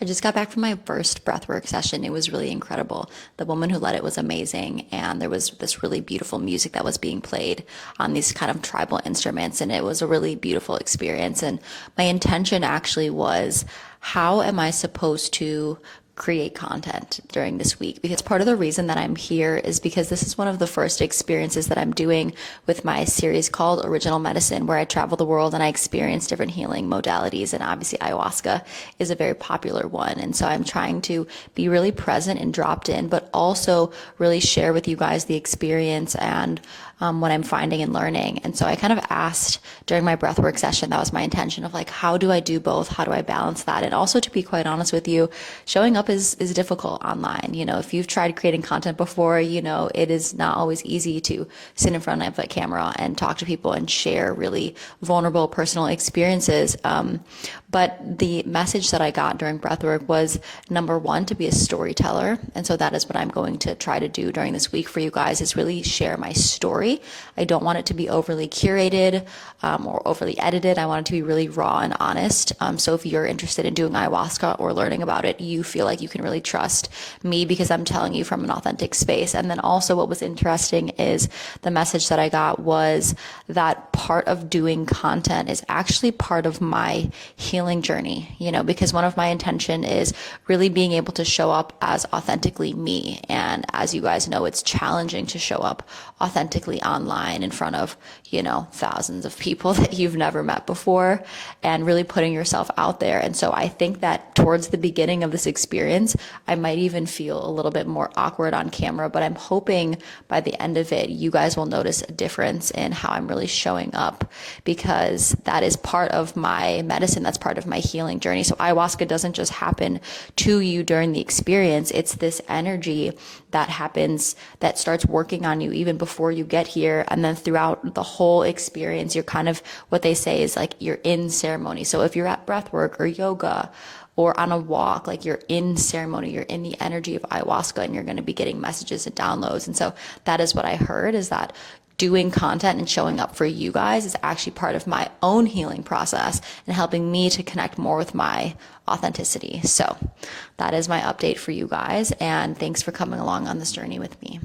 I just got back from my first breathwork session. It was really incredible. The woman who led it was amazing, and there was this really beautiful music that was being played on these kind of tribal instruments, and it was a really beautiful experience. And my intention actually was, how am I supposed to create content during this week? Because part of the reason that I'm here is because this is one of the first experiences that I'm doing with my series called Original Medicine, where I travel the world and I experience different healing modalities. And obviously ayahuasca is a very popular one. And so I'm trying to be really present and dropped in, but also really share with you guys the experience and what I'm finding and learning. And so I kind of asked during my breathwork session, that was my intention of like, how do I do both? How do I balance that? And also, to be quite honest with you, showing up is difficult online. You know, if you've tried creating content before, you know, it is not always easy to sit in front of a camera and talk to people and share really vulnerable personal experiences. But the message that I got during breathwork was, number one, to be a storyteller. And so that is what I'm going to try to do during this week for you guys, is really share my story. I don't want it to be overly curated or overly edited. I want it to be really raw and honest. So if you're interested in doing ayahuasca or learning about it, you feel like you can really trust me because I'm telling you from an authentic space. And then also what was interesting is the message that I got was that part of doing content is actually part of my healing journey, you know, because one of my intention is really being able to show up as authentically me. And as you guys know, it's challenging to show up authentically online in front of, you know, thousands of people that you've never met before, and really putting yourself out there. And so I think that towards the beginning of this experience, I might even feel a little bit more awkward on camera, but I'm hoping by the end of it, you guys will notice a difference in how I'm really showing up, because that is part of my medicine. That's part of my healing journey. So ayahuasca doesn't just happen to you during the experience. It's this energy that happens, that starts working on you even before you get here. And then throughout the whole experience, you're kind of, what they say is like, you're in ceremony. So if you're at breathwork or yoga or on a walk, like, you're in ceremony, you're in the energy of ayahuasca, and you're going to be getting messages and downloads. And so that is what I heard, is that doing content and showing up for you guys is actually part of my own healing process and helping me to connect more with my authenticity. So that is my update for you guys. And thanks for coming along on this journey with me.